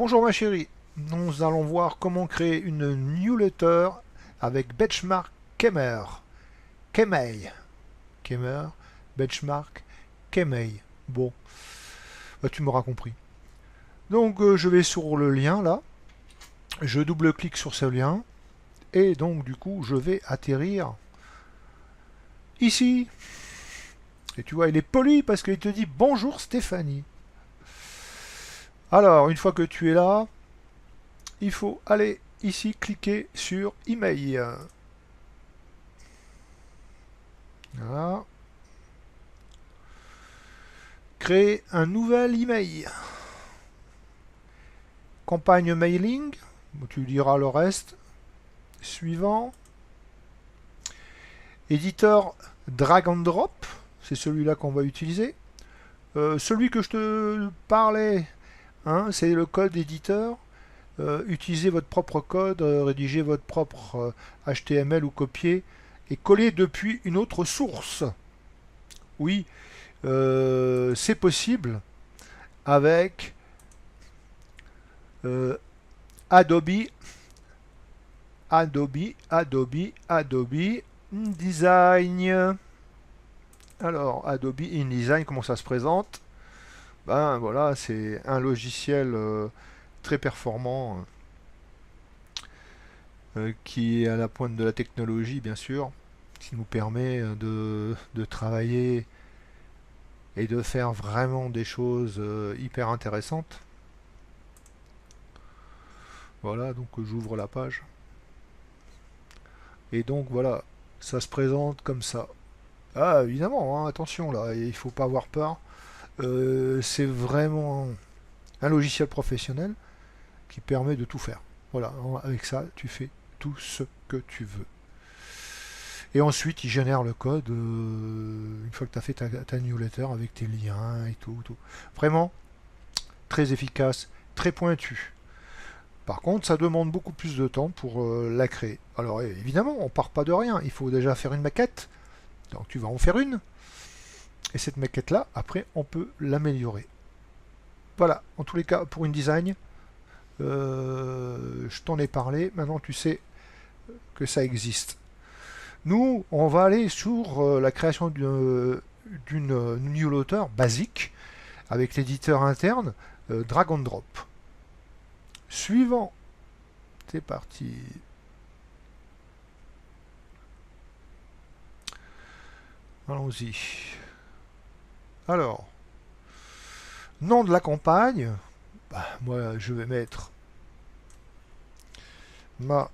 Bonjour ma chérie, nous allons voir comment créer une newsletter avec Benchmark Kemer. Kemei. Kemer, Benchmark, Kemei. Bon, bah, tu m'auras compris. Donc je vais sur le lien là, je double-clique sur ce lien, et donc du coup je vais atterrir ici. Et tu vois, il est poli parce qu'il te dit bonjour Stéphanie. Alors, une fois que tu es là, il faut aller ici cliquer sur email. Voilà. Créer un nouvel email. Campagne mailing. Tu diras le reste. Suivant. Éditeur drag and drop. C'est celui-là qu'on va utiliser. Celui que je te parlais, hein, c'est le code éditeur. Utilisez votre propre code, rédigez votre propre HTML ou copier et coller depuis une autre source. Oui, c'est possible avec euh, Adobe InDesign. Alors, Adobe InDesign, comment ça se présente? Ben voilà, c'est un logiciel très performant qui est à la pointe de la technologie, bien sûr, qui nous permet de travailler et de faire vraiment des choses hyper intéressantes. Voilà, donc j'ouvre la page. Et donc voilà, ça se présente comme ça. Ah, évidemment, hein, attention là, il faut pas avoir peur. C'est vraiment un logiciel professionnel qui permet de tout faire. Voilà, avec ça, tu fais tout ce que tu veux. Et ensuite, il génère le code une fois que tu as fait ta newsletter avec tes liens et tout, tout. Vraiment, très efficace, très pointu. Par contre, ça demande beaucoup plus de temps pour la créer. Alors évidemment, on part pas de rien. Il faut déjà faire une maquette. Donc tu vas en faire une. Et cette maquette-là, après, on peut l'améliorer. Voilà, en tous les cas, pour InDesign, je t'en ai parlé. Maintenant, tu sais que ça existe. Nous, on va aller sur la création d'une newsletter basique avec l'éditeur interne drag and drop. Suivant. C'est parti. Allons-y. Alors, nom de la campagne. Bah, moi, je vais mettre ma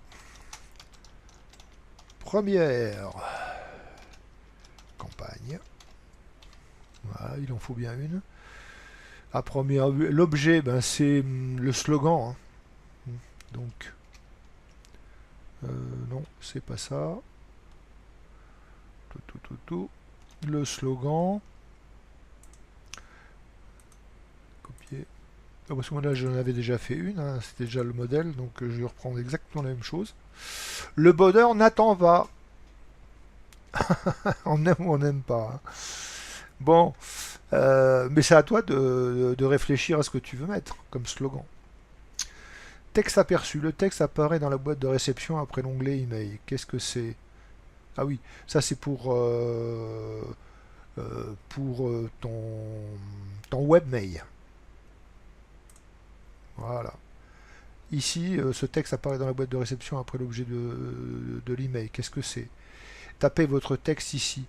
première campagne. Voilà, il en faut bien une. À première vue, l'objet, ben, c'est le slogan. Hein. Donc, non, c'est pas ça. Tout. Le slogan. Copier. Ah, parce que moi là, j'en avais déjà fait une. Hein, c'était déjà le modèle, donc je vais reprendre exactement la même chose. Le border n'attend pas. On aime ou on n'aime pas. Hein. Bon, mais c'est à toi de réfléchir à ce que tu veux mettre comme slogan. Texte aperçu. Le texte apparaît dans la boîte de réception après l'onglet email. Qu'est-ce que c'est? Ah oui, ça c'est pour ton webmail. Voilà. Ici, ce texte apparaît dans la boîte de réception après l'objet de l'email. Qu'est-ce que c'est? Tapez votre texte ici.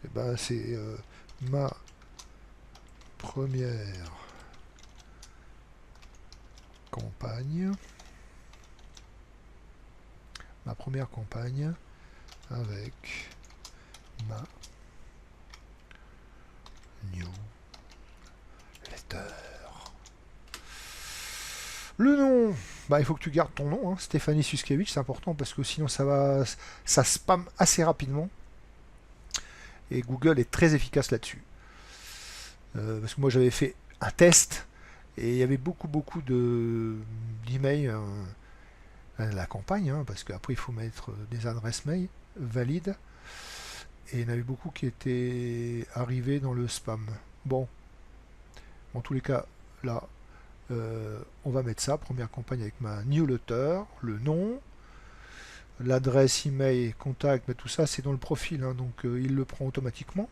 Eh ben, c'est ma première campagne. Ma première campagne avec ma newsletter. Le nom, bah, il faut que tu gardes ton nom, hein, Stéphanie Suskiewicz, c'est important parce que sinon ça spam assez rapidement. Et Google est très efficace là-dessus. Parce que moi j'avais fait un test et il y avait beaucoup d'emails à la campagne, hein, parce qu'après il faut mettre des adresses mail valides. Et il y en avait beaucoup qui étaient arrivés dans le spam. Bon, en tous les cas, là, On va mettre ça, première campagne avec ma newsletter, le nom, l'adresse email, contact, mais tout ça c'est dans le profil, hein, donc il le prend automatiquement.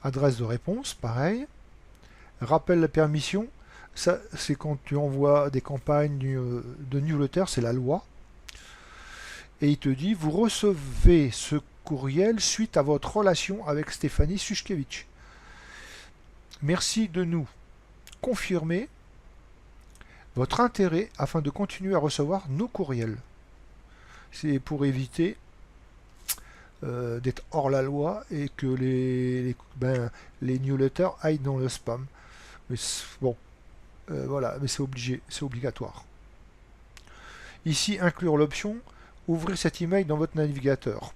Adresse de réponse, pareil. Rappel la permission, ça c'est quand tu envoies des campagnes de newsletter, c'est la loi. Et il te dit, vous recevez ce courriel suite à votre relation avec Stéphanie Sushkevich. Merci de nous confirmer votre intérêt afin de continuer à recevoir nos courriels. C'est pour éviter d'être hors la loi et que les newsletters aillent dans le spam. Mais bon, voilà, mais c'est obligé, c'est obligatoire. Ici, inclure l'option ouvrir cet email dans votre navigateur.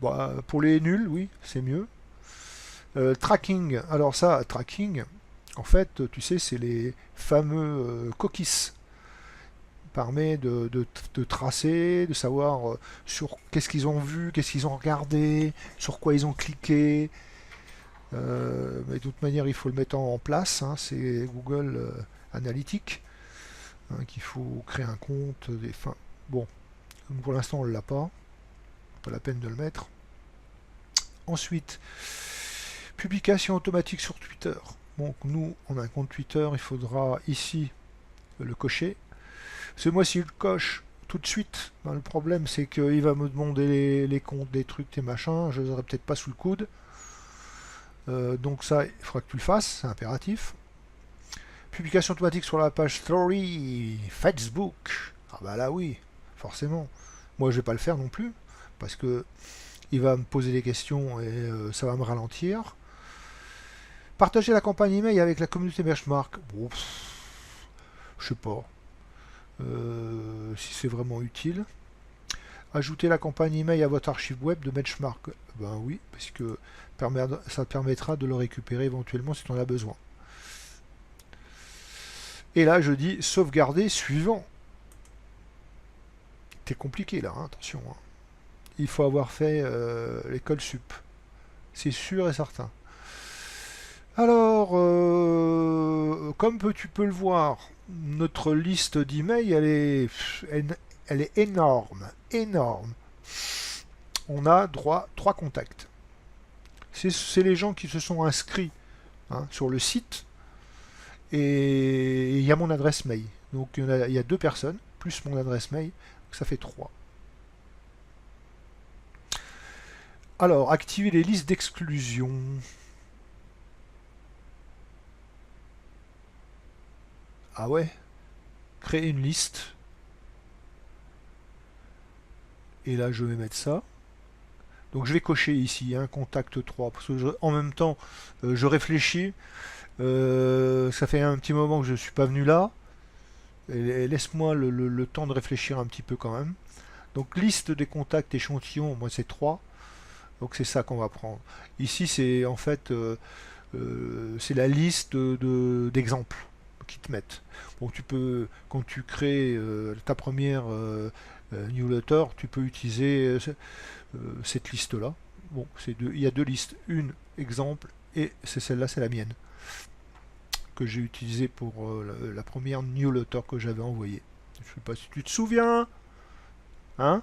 Bon, pour les nuls, oui, c'est mieux. Tracking, alors ça, tracking, en fait, tu sais, c'est les fameux cookies. Permet de tracer, de savoir sur qu'est-ce qu'ils ont vu, qu'est-ce qu'ils ont regardé, sur quoi ils ont cliqué. Mais de toute manière, il faut le mettre en place. Hein, c'est Google Analytics hein, qu'il faut créer un compte. Bon, donc pour l'instant, on ne l'a pas. Pas la peine de le mettre. Ensuite, publication automatique sur Twitter. Donc nous, on a un compte Twitter, il faudra ici le cocher. Ce mois-ci, je le coche tout de suite. Ben, le problème, c'est qu'il va me demander les comptes, des trucs, des machins. Je les aurai peut-être pas sous le coude. Donc ça, il faudra que tu le fasses, c'est impératif. Publication automatique sur la page Story Facebook. Ah bah là oui, forcément. Moi, je vais pas le faire non plus, parce que il va me poser des questions et ça va me ralentir. Partager la campagne email avec la communauté Benchmark. Bon, je sais pas. Si c'est vraiment utile. Ajouter la campagne email à votre archive web de benchmark. Ben oui, parce que ça permettra de le récupérer éventuellement si tu en as besoin. Et là, je dis sauvegarder suivant. C'est compliqué là, hein, attention. Hein. Il faut avoir fait l'école sup. C'est sûr et certain. Alors, comme tu peux le voir, notre liste d'emails, elle est énorme, énorme. On a droit 3 contacts. C'est les gens qui se sont inscrits hein, sur le site. Et il y a mon adresse mail. Donc il y a 2 personnes, plus mon adresse mail. Donc ça fait 3. Alors, activer les listes d'exclusion. Ah ouais, créer une liste. Et là, je vais mettre ça. Donc je vais cocher ici, hein, contact 3. Parce que en même temps, je réfléchis. Ça fait un petit moment que je ne suis pas venu là. Laisse-moi le temps de réfléchir un petit peu quand même. Donc liste des contacts échantillons, moi c'est 3. Donc c'est ça qu'on va prendre. Ici c'est en fait c'est la liste d'exemples qui te mettent. Bon, tu peux, quand tu crées ta première newsletter, tu peux utiliser cette liste-là. Bon, il y a 2 listes. Une exemple et c'est celle-là, c'est la mienne que j'ai utilisée pour la première newsletter que j'avais envoyée. Je ne sais pas si tu te souviens. Hein?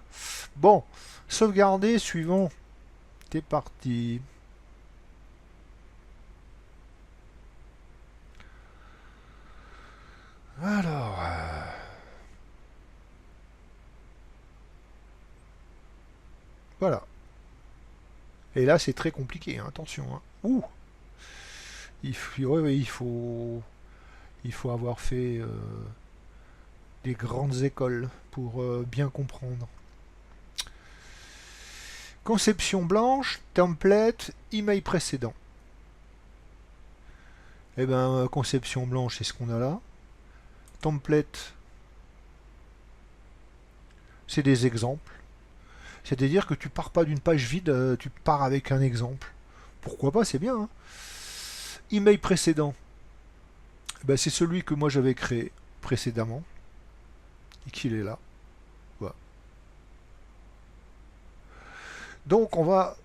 Bon, sauvegarder, suivant. T'es parti. Alors, voilà. Et là, c'est très compliqué, hein, attention. Hein. Ouh, ouais, il faut avoir fait des grandes écoles pour bien comprendre. Conception blanche, template, email précédent. Eh bien, conception blanche, c'est ce qu'on a là. Template, c'est des exemples. C'est-à-dire que tu pars pas d'une page vide, tu pars avec un exemple. Pourquoi pas, c'est bien. Hein. Email précédent, ben, c'est celui que moi j'avais créé précédemment et qu'il est là. Voilà. Donc on va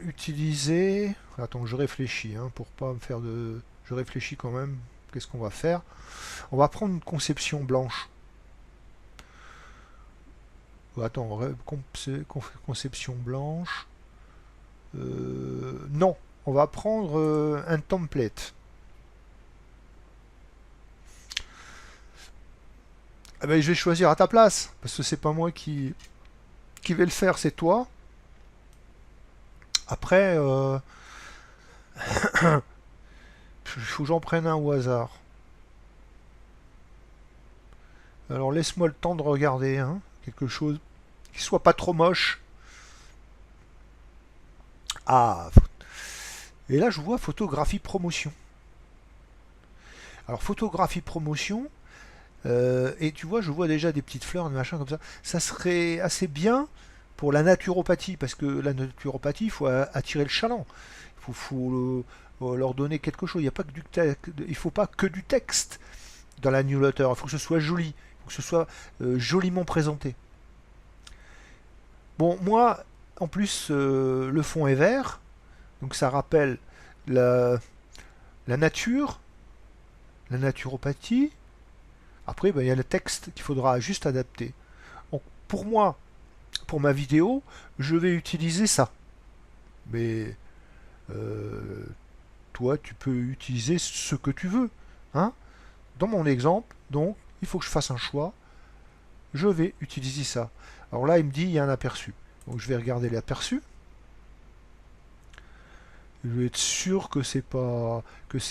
utiliser. Attends, je réfléchis hein, pour pas me faire de. Je réfléchis quand même qu'est-ce qu'on va faire? On va prendre une conception blanche. Attends, conception blanche. Non, on va prendre un template. Eh ben, je vais choisir à ta place, parce que c'est pas moi qui vais le faire, c'est toi. Après, il faut que j'en prenne un au hasard. Alors laisse-moi le temps de regarder, hein, quelque chose qui soit pas trop moche. Ah, et là je vois photographie promotion. Alors photographie promotion, et tu vois, je vois déjà des petites fleurs, des machins comme ça. Ça serait assez bien pour la naturopathie, parce que la naturopathie, il faut attirer le chaland. Il faut leur donner quelque chose. Il ne faut pas que du texte dans la newsletter. Il faut que ce soit joli, il faut que ce soit joliment présenté. Bon, moi, en plus, le fond est vert, donc ça rappelle la, la nature, la naturopathie. Après, ben, il y a le texte qu'il faudra juste adapter. Donc, pour moi, pour ma vidéo, je vais utiliser ça. Mais euh, toi, tu peux utiliser ce que tu veux. Hein. Dans mon exemple, donc, il faut que je fasse un choix. Je vais utiliser ça. Alors là, il me dit il y a un aperçu. Donc je vais regarder l'aperçu. Je vais être sûr que c'est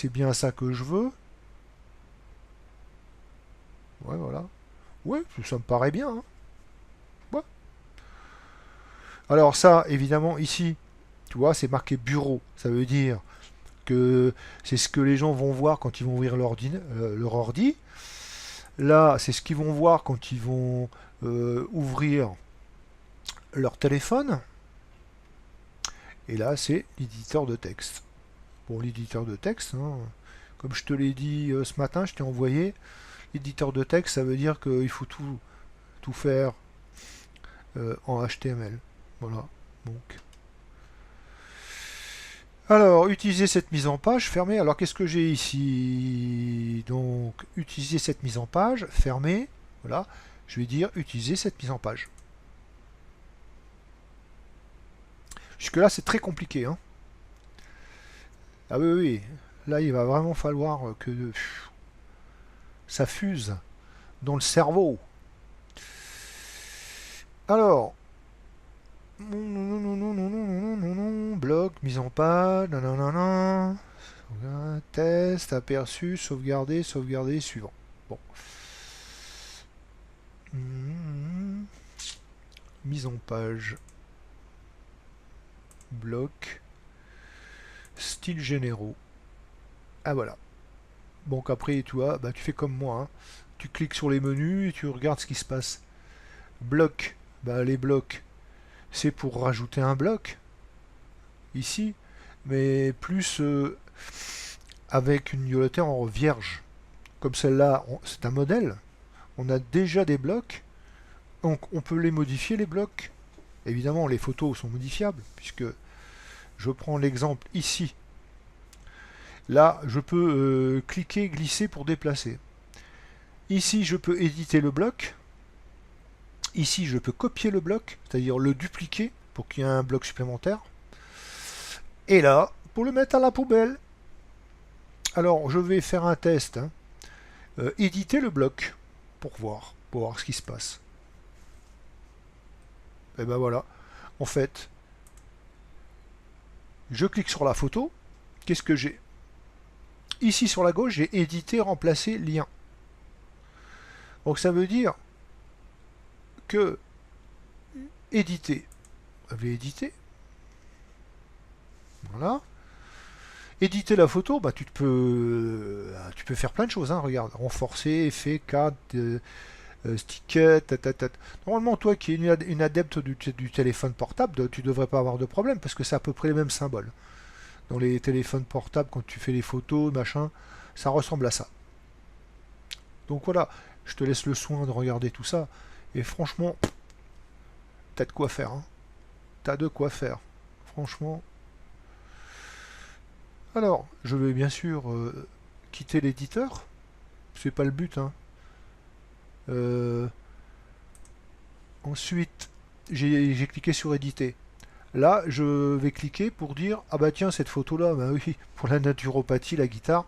bien ça que je veux. Ouais, voilà. Ouais, ça me paraît bien. Hein. Ouais. Alors ça, évidemment, ici, tu vois, c'est marqué bureau. Ça veut dire que c'est ce que les gens vont voir quand ils vont ouvrir leur ordi. Là, c'est ce qu'ils vont voir quand ils vont ouvrir leur téléphone. Et là, c'est l'éditeur de texte. Bon, l'éditeur de texte, hein, comme je te l'ai dit ce matin, je t'ai envoyé. L'éditeur de texte, ça veut dire qu'il faut tout faire en HTML. Voilà. Donc. Alors, utiliser cette mise en page, fermée. Alors, qu'est-ce que j'ai ici? Donc, utiliser cette mise en page, fermée. Voilà. Je vais dire utiliser cette mise en page. Jusque-là, c'est très compliqué. Hein. Ah oui, oui. Là, il va vraiment falloir que ça fuse dans le cerveau. Alors, bloc, mise en page, nanana, test, aperçu, sauvegarder, sauvegarder, suivant. Bon. Mise en page. Bloc. Style généraux. Ah voilà. Donc après, tu vois, bah, tu fais comme moi. Hein. Tu cliques sur les menus et tu regardes ce qui se passe. Bloc. Bah, les blocs, c'est pour rajouter un bloc. Ici. Mais plus avec une newsletter en vierge. Comme celle-là, c'est un modèle. On a déjà des blocs. Donc on peut les modifier, les blocs. Évidemment, les photos sont modifiables, puisque je prends l'exemple ici. Là, je peux cliquer, glisser pour déplacer. Ici, je peux éditer le bloc. Ici, je peux copier le bloc, c'est-à-dire le dupliquer pour qu'il y ait un bloc supplémentaire. Et là, pour le mettre à la poubelle. Alors, je vais faire un test. Hein. Éditer le bloc pour voir ce qui se passe. Et ben voilà. En fait, je clique sur la photo. Qu'est-ce que j'ai? Ici sur la gauche, j'ai édité, remplacer, lien. Donc ça veut dire que éditer, je vais éditer. Voilà. Éditer la photo, bah, tu peux faire plein de choses. Hein, regarde, renforcer, effet, cadre, sticker, Normalement, toi qui es une adepte du téléphone portable, tu devrais pas avoir de problème parce que c'est à peu près les mêmes symboles. Dans les téléphones portables, quand tu fais les photos, machin, ça ressemble à ça. Donc voilà, je te laisse le soin de regarder tout ça. Et franchement, t'as de quoi faire. Hein. T'as de quoi faire. Franchement. Alors, je vais bien sûr quitter l'éditeur. C'est pas le but, hein. Ensuite, j'ai cliqué sur éditer. Là, je vais cliquer pour dire, ah bah tiens, cette photo-là, bah oui, pour la naturopathie, la guitare,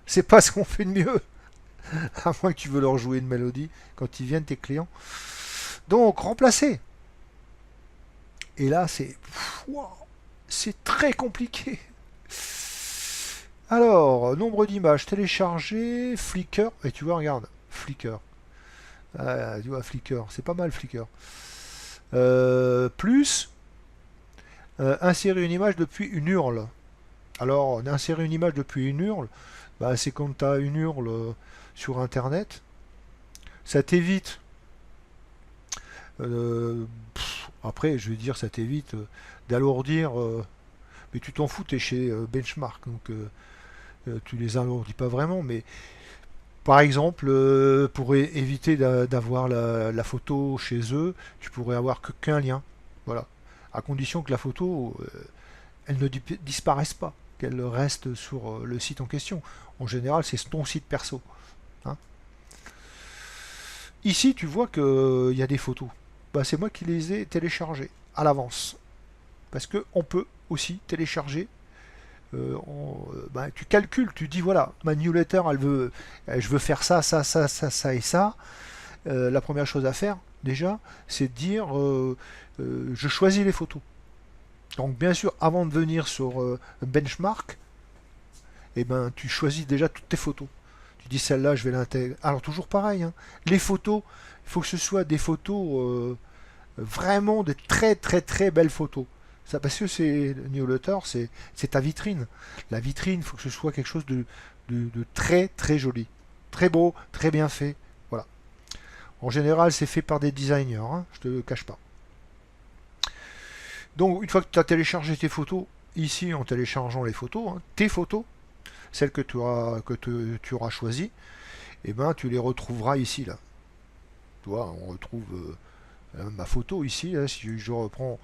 c'est pas ce qu'on fait de mieux. À moins que tu veux leur jouer une mélodie quand ils viennent, tes clients. Donc, remplacer. Et là, c'est très compliqué. Alors, nombre d'images téléchargées, Flickr, et tu vois, regarde, Flickr. Ah, tu vois, Flickr, c'est pas mal Flickr. Plus, insérer une image depuis une URL. Alors, insérer une image depuis une URL, bah, c'est quand tu as une URL sur Internet. Ça t'évite. Après, je vais dire, ça t'évite d'alourdir. Mais tu t'en fous, tu es chez Benchmark. Donc, tu les alourdis pas vraiment. Mais par exemple, pour éviter d'avoir la photo chez eux, tu pourrais avoir qu'un lien. Voilà. À condition que la photo, elle ne disparaisse pas, qu'elle reste sur le site en question. En général, c'est ton site perso. Hein. Ici, tu vois qu'il y a des photos. Bah, c'est moi qui les ai téléchargées à l'avance. Parce qu'on peut aussi télécharger. Bah, tu calcules, tu dis voilà, ma newsletter, je veux faire ça, ça, ça, ça, ça et ça. La première chose à faire, déjà, c'est de dire je choisis les photos. Donc bien sûr, avant de venir sur Benchmark, eh ben, tu choisis déjà toutes tes photos. Tu dis celle-là, je vais l'intégrer. Alors toujours pareil, hein, les photos, il faut que ce soit des photos vraiment de très très très belles photos. Ça, parce que c'est le newsletter, c'est ta vitrine. La vitrine, il faut que ce soit quelque chose de très très joli. Très beau, très bien fait. Voilà. En général, c'est fait par des designers, hein, je te le cache pas. Donc, une fois que tu as téléchargé tes photos, ici, en téléchargeant les photos, hein, tes photos, celles que tu auras choisies, eh ben, tu les retrouveras ici, là. Tu vois, on retrouve ma photo ici, là, si je reprends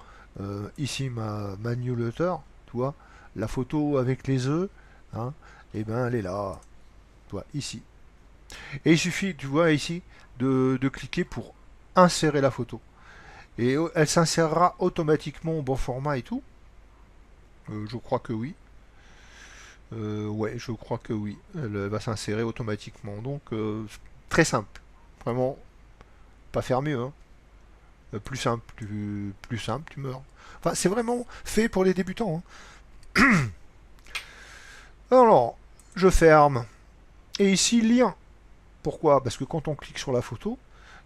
ici ma newsletter, tu vois, la photo avec les œufs, hein, et ben elle est là, tu vois, ici. Et il suffit, tu vois, ici, de cliquer pour insérer la photo. Et elle s'insérera automatiquement au bon format et tout. Je crois que oui. Ouais, je crois que oui. Elle va s'insérer automatiquement. Donc, très simple. Vraiment, pas faire mieux, hein. Plus simple, plus simple, tu meurs. Enfin, c'est vraiment fait pour les débutants, hein. Alors, je ferme. Et ici, lien. Pourquoi? Parce que quand on clique sur la photo,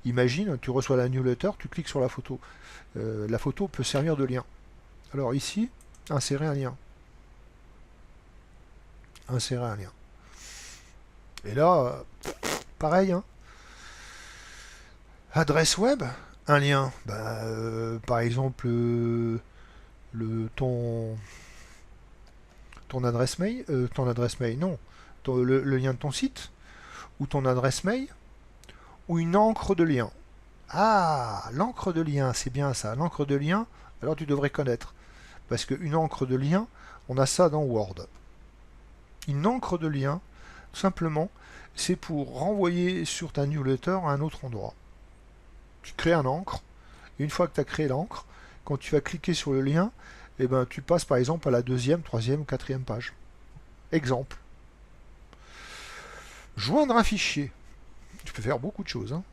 imagine, tu reçois la newsletter, tu cliques sur la photo. La photo peut servir de lien. Alors ici, insérer un lien. Insérer un lien. Et là, pareil, hein. Adresse web, un lien. Bah, par exemple, ton adresse mail, non, le lien de ton site, ou ton adresse mail, ou une encre de lien. Ah, l'encre de lien, c'est bien ça. L'encre de lien, alors tu devrais connaître. Parce qu'une encre de lien, on a ça dans Word. Une encre de lien, tout simplement, c'est pour renvoyer sur ta newsletter à un autre endroit. Tu crées un encre, et une fois que tu as créé l'encre, quand tu vas cliquer sur le lien, eh ben, tu passes par exemple à la deuxième, troisième, quatrième page. Exemple. Joindre un fichier. Tu peux faire beaucoup de choses, hein.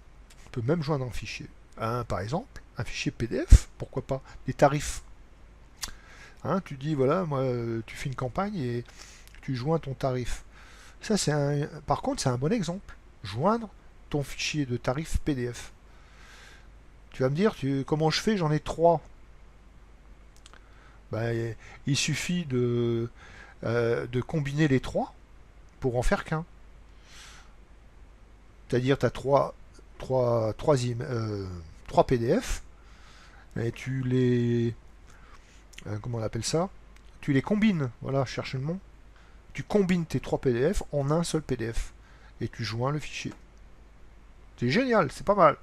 Tu peux même joindre un fichier. Par exemple, un fichier PDF, pourquoi pas, des tarifs. Hein, tu dis, voilà, moi, tu fais une campagne et tu joins ton tarif. Ça, par contre, c'est un bon exemple. Joindre ton fichier de tarif PDF. Tu vas me dire, comment je fais? J'en ai 3. Ben, il suffit de combiner les 3 pour en faire qu'un. C'est-à-dire, tu as 3 PDF et tu les... comment on appelle ça? Tu les combines. Voilà, je cherche le nom. Tu combines tes 3 PDF en un seul PDF. Et tu joins le fichier. C'est génial, c'est pas mal.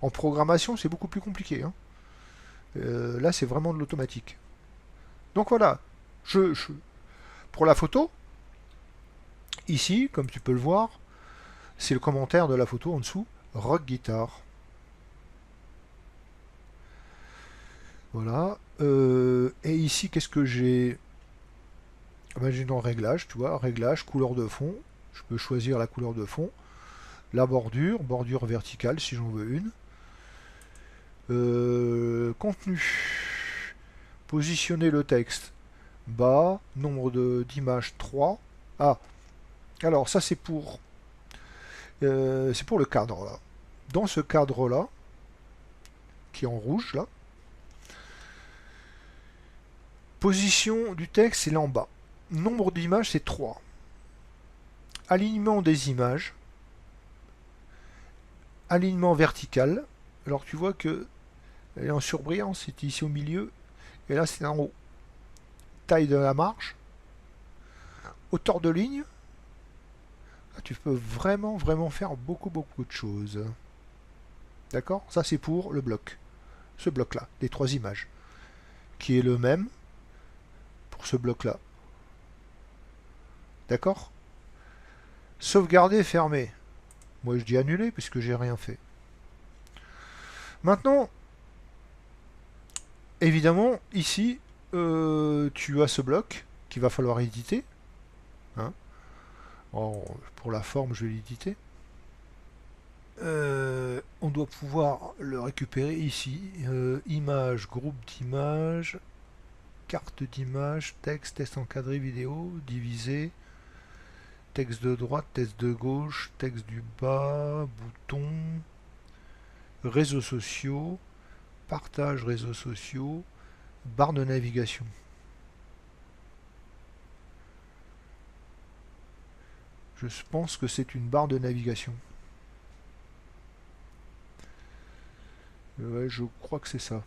En programmation, c'est beaucoup plus compliqué, hein. Là, c'est vraiment de l'automatique. Donc voilà. Pour la photo, Ici, comme tu peux le voir, c'est le commentaire de la photo en dessous, rock guitar. Voilà. Et ici, qu'est-ce que j'ai? Ben, j'ai dans réglage, tu vois, réglage, couleur de fond. Je peux choisir la couleur de fond. La bordure, bordure verticale si j'en veux une. Contenu. Positionner le texte. Bas, nombre d'images 3. Ah, alors ça c'est pour le cadre là. Dans ce cadre là, qui est en rouge là, position du texte c'est là en bas. Nombre d'images c'est 3. Alignement des images. Alignement vertical. Alors tu vois que elle est en surbrillant, c'est ici au milieu. Et là c'est en haut. Taille de la marge. Hauteur de ligne. Là, tu peux vraiment faire beaucoup de choses. D'accord? Ça c'est pour le bloc. Ce bloc là, les 3 images. Qui est le même pour ce bloc là. D'accord? Sauvegarder, fermer. Moi je dis annuler puisque j'ai rien fait. Maintenant, évidemment, ici, tu as ce bloc qu'il va falloir éditer. Hein. Alors, pour la forme, je vais l'éditer. On doit pouvoir le récupérer ici. Image, groupe d'images, carte d'image, texte encadré, vidéo, divisé, texte de droite, texte de gauche, texte du bas, bouton, réseaux sociaux, partage réseaux sociaux, barre de navigation. Je pense que c'est une barre de navigation. Ouais, je crois que c'est ça.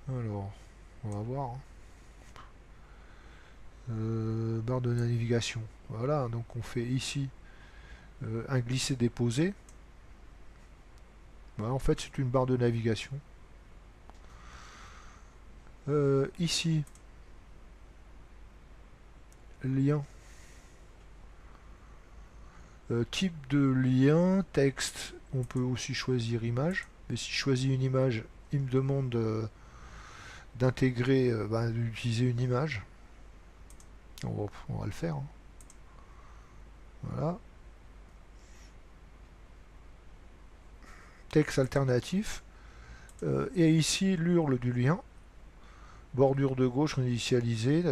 Alors, on va voir. Barre de navigation. Voilà, donc on fait ici un glisser-déposer. Voilà, en fait, c'est une barre de navigation. Ici, lien. Type de lien, texte, on peut aussi choisir image. Et si je choisis une image, il me demande d'intégrer, d'utiliser une image. On va le faire. Hein. Voilà. Texte alternatif. Et ici, l'URL du lien. Bordure de gauche initialisée.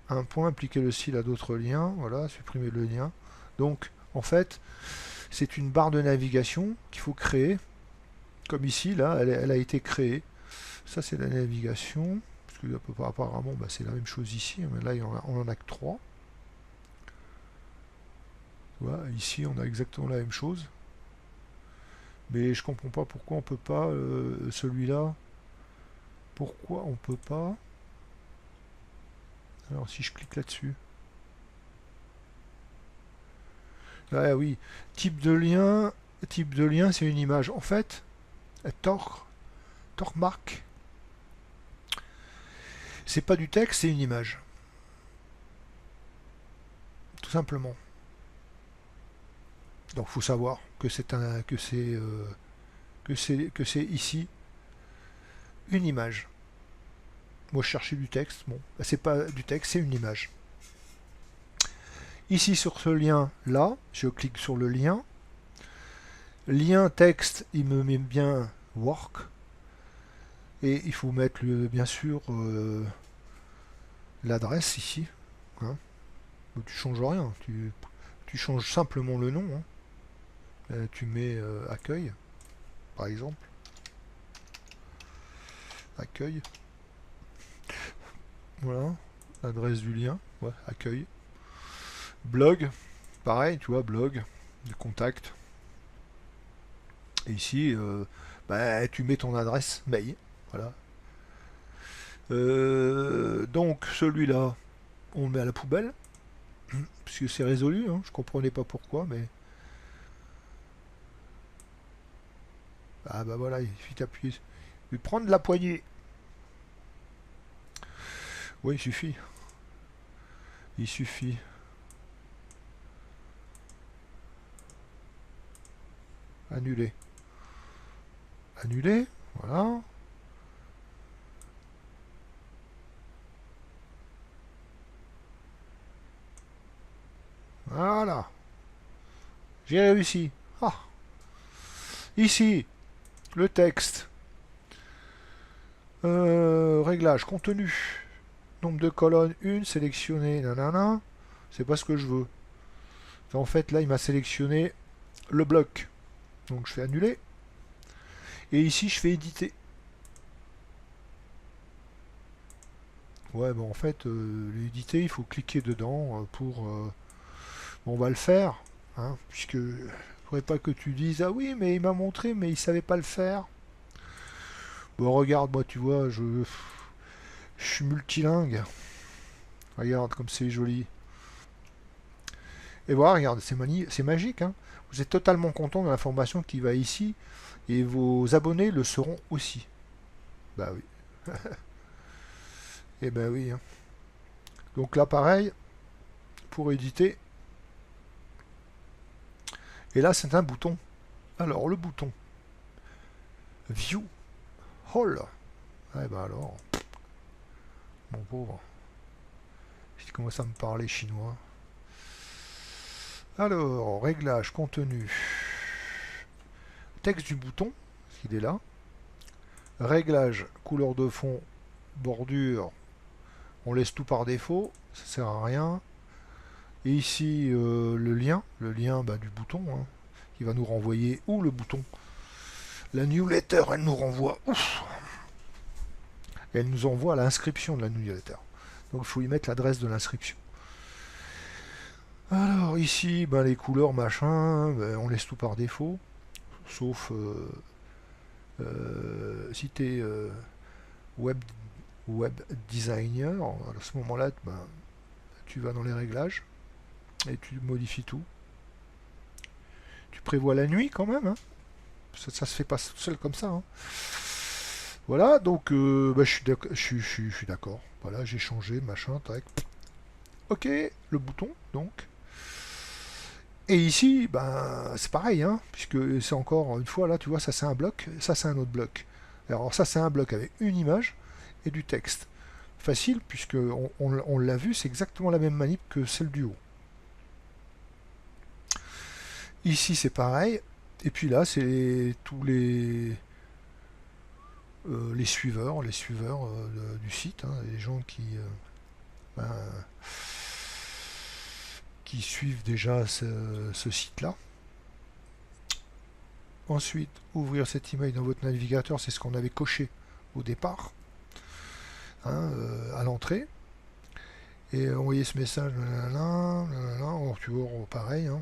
Un point, appliquer le style à d'autres liens. Voilà, supprimer le lien. Donc, en fait, c'est une barre de navigation qu'il faut créer. Comme ici, là, elle a été créée. Ça, c'est la navigation. Parce que apparemment, c'est la même chose ici. Mais là, on en a que 3. Voilà, ici, on a exactement la même chose. Mais je comprends pas pourquoi on peut pas celui-là. Pourquoi on peut pas? Alors, si je clique là-dessus. Ah oui, type de lien, c'est une image. En fait, Tormark, c'est pas du texte, c'est une image. Tout simplement. Donc, faut savoir que c'est ici une image. Moi, je cherchais du texte. Bon, c'est pas du texte, c'est une image. Ici, sur ce lien là, je clique sur le lien. Lien texte, il me met bien work. Et il faut mettre bien sûr l'adresse ici. Hein. Tu changes rien, tu changes simplement le nom. Hein. Tu mets accueil, par exemple. Accueil. Voilà, l'adresse du lien, ouais, accueil. Blog, pareil, tu vois, blog, de contact. Et ici, tu mets ton adresse mail. Voilà. Donc celui-là, on le met à la poubelle. Puisque c'est résolu, hein, je comprenais pas pourquoi, mais... Ah bah voilà, il suffit d'appuyer. Je vais prendre la poignée. Oui, il suffit. Il suffit. Annuler. Annuler. Voilà. Voilà. J'ai réussi. Ah. Ici, le texte. Réglage, contenu. Nombre de colonnes, 1, sélectionner, nanana. C'est pas ce que je veux. En fait, là, il m'a sélectionné le bloc. Donc, je fais annuler. Et ici, je fais éditer. Ouais, bon, en fait, l'éditer, il faut cliquer dedans pour... bon, on va le faire, hein, puisque... faudrait pas que tu dises, ah oui, mais il m'a montré, mais il savait pas le faire. Bon, regarde, moi, tu vois, je suis multilingue. Regarde comme c'est joli. Et voilà, regarde, c'est magique, hein. Vous êtes totalement content de l'information qui va ici, et vos abonnés le seront aussi. Bah oui. Et ben oui, hein. Donc là, pareil, pour éditer. Et là, c'est un bouton. Alors, le bouton. View. Oh là. Eh ben alors, mon pauvre. Il commence à me parler chinois. Alors, réglage, contenu. Texte du bouton, il est là. Réglage, couleur de fond, bordure. On laisse tout par défaut, ça sert à rien. Et ici, le lien bah, du bouton, hein, qui va nous renvoyer où le bouton. La newsletter, elle nous renvoie où? Elle nous envoie l'inscription de la newsletter. Donc il faut y mettre l'adresse de l'inscription. Alors ici, ben, les couleurs, machin, ben, on laisse tout par défaut. Sauf si tu es web, web designer, à ce moment-là, ben, tu vas dans les réglages et tu modifies tout. Tu prévois la nuit quand même, hein. Ça se fait pas seul comme ça, hein. Voilà, donc ben, je suis d'accord. Voilà, j'ai changé, machin, tac. Ok, le bouton, donc. Et ici, ben, c'est pareil, hein, puisque c'est encore une fois là, tu vois, ça c'est un bloc, ça c'est un autre bloc. Alors ça c'est un bloc avec une image et du texte. Facile, puisque on l'a vu, c'est exactement la même manip que celle du haut. Ici c'est pareil, et puis là c'est tous les suiveurs du site, hein, les gens ben, qui suivent déjà ce site-là. Ensuite, ouvrir cet email dans votre navigateur, c'est ce qu'on avait coché au départ, hein, à l'entrée. Et envoyer ce message, tu vois, pareil. Hein.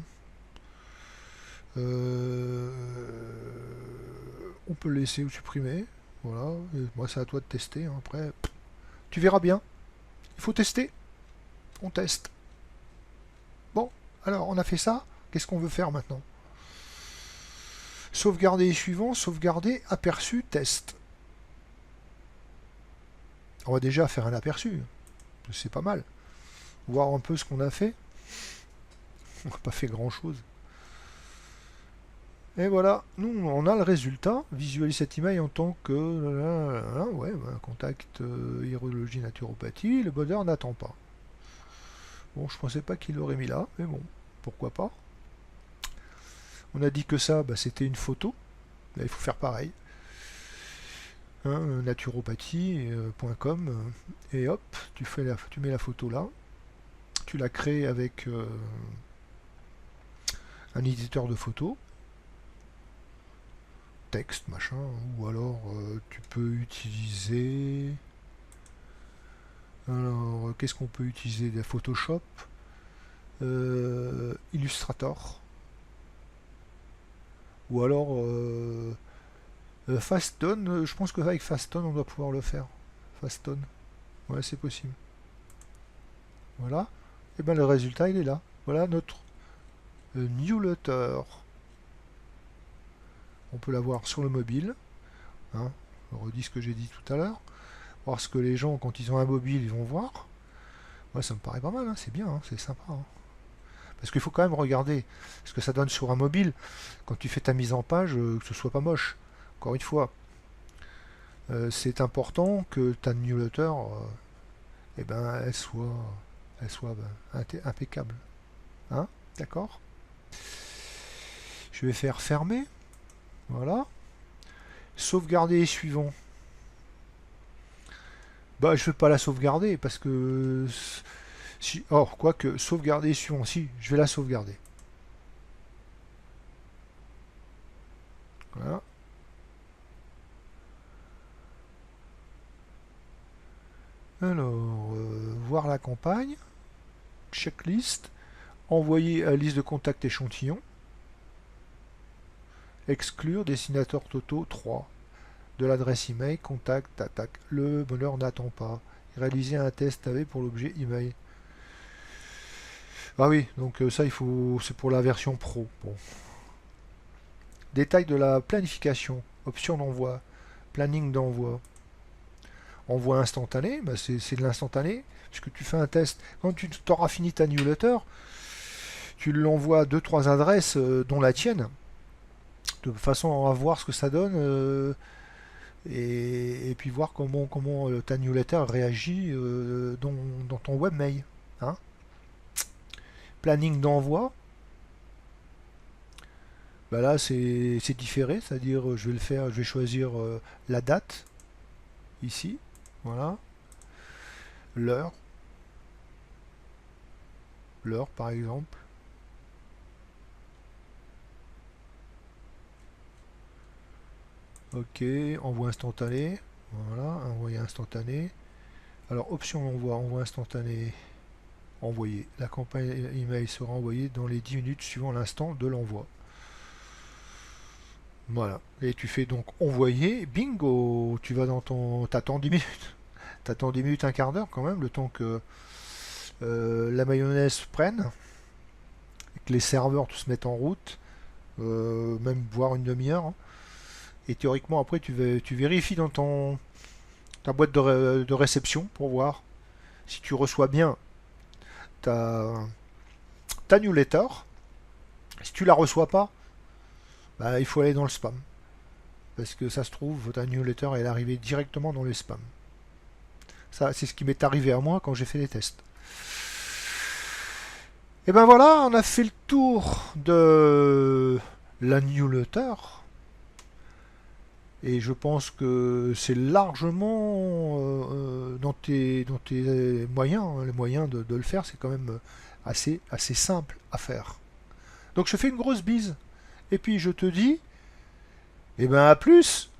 On peut le laisser ou supprimer. Voilà, et moi c'est à toi de tester. Hein. Après, tu verras bien. Il faut tester. On teste. Bon, alors on a fait ça. Qu'est-ce qu'on veut faire maintenant? Sauvegarder suivant, sauvegarder aperçu test. On va déjà faire un aperçu. C'est pas mal. Voir un peu ce qu'on a fait. On n'a pas fait grand chose. Et voilà, nous on a le résultat. Visualise cet email en tant que ouais, bah, contact urologie naturopathie. Le bonheur n'attend pas. Bon, je pensais pas qu'il l'aurait mis là, mais bon, pourquoi pas. On a dit que ça, bah, c'était une photo. Là, il faut faire pareil. Hein, naturopathie.com et hop, tu mets la photo là. Tu la crées avec un éditeur de photos. Texte, machin, ou alors tu peux utiliser... Alors, qu'est-ce qu'on peut utiliser? Des Photoshop, Illustrator, ou alors Fastone. Je pense qu'avec Fastone, on doit pouvoir le faire. Fastone, ouais, c'est possible. Voilà, et bien le résultat, il est là. Voilà notre newsletter. On peut l'avoir sur le mobile. Hein, on redit ce que j'ai dit tout à l'heure. voir ce que les gens, quand ils ont un mobile, ils vont voir. Moi, ça me paraît pas mal, hein, c'est bien, hein, c'est sympa. Hein. Parce qu'il faut quand même regarder ce que ça donne sur un mobile. Quand tu fais ta mise en page, que ce soit pas moche. Encore une fois, c'est important que ta newsletter, eh ben, elle soit impeccable. Hein? D'accord? Je vais faire fermer. Voilà. Sauvegarder suivant. Bah, je ne vais pas la sauvegarder parce que si, oh, quoique sauvegarder suivant, si, je vais la sauvegarder. Voilà. Alors, voir la campagne, checklist, envoyer à liste de contacts échantillon, exclure destinateur Toto 3 de l'adresse email, contact, attaque. Le bonheur n'attend pas. Réaliser un test AV pour l'objet email. Ah oui, donc ça il faut, c'est pour la version pro. Bon. Détail de la planification, option d'envoi, planning d'envoi. Envoi instantané, bah c'est de l'instantané, puisque tu fais un test. Quand tu auras fini ta newsletter, tu l'envoies à 2-3 adresses, dont la tienne, de façon à voir ce que ça donne, et puis voir comment ta newsletter réagit dans ton webmail. Hein. Planning d'envoi, bah là c'est différé, c'est-à-dire je vais le faire, je vais choisir la date ici, voilà, l'heure, par exemple. Ok, envoi instantané, voilà, envoyer instantané. Alors option envoi instantané, envoyer. La campagne email sera envoyée dans les 10 minutes suivant l'instant de l'envoi. Voilà. Et tu fais donc envoyer, bingo, tu vas dans ton... T'attends 10 minutes. T'attends 10 minutes, un quart d'heure quand même, le temps que la mayonnaise prenne, et que les serveurs tout se mettent en route, même voire une demi-heure. Hein. Et théoriquement après tu vérifies dans ta boîte de réception pour voir si tu reçois bien ta newsletter. Si tu la reçois pas, bah, il faut aller dans le spam. Parce que ça se trouve, ta newsletter est arrivée directement dans le spam. Ça, c'est ce qui m'est arrivé à moi quand j'ai fait les tests. Et ben voilà, on a fait le tour de la newsletter. Et je pense que c'est largement dans tes moyens, hein, les moyens de le faire, c'est quand même assez simple à faire. Donc je fais une grosse bise. Et puis je te dis, eh ben à plus!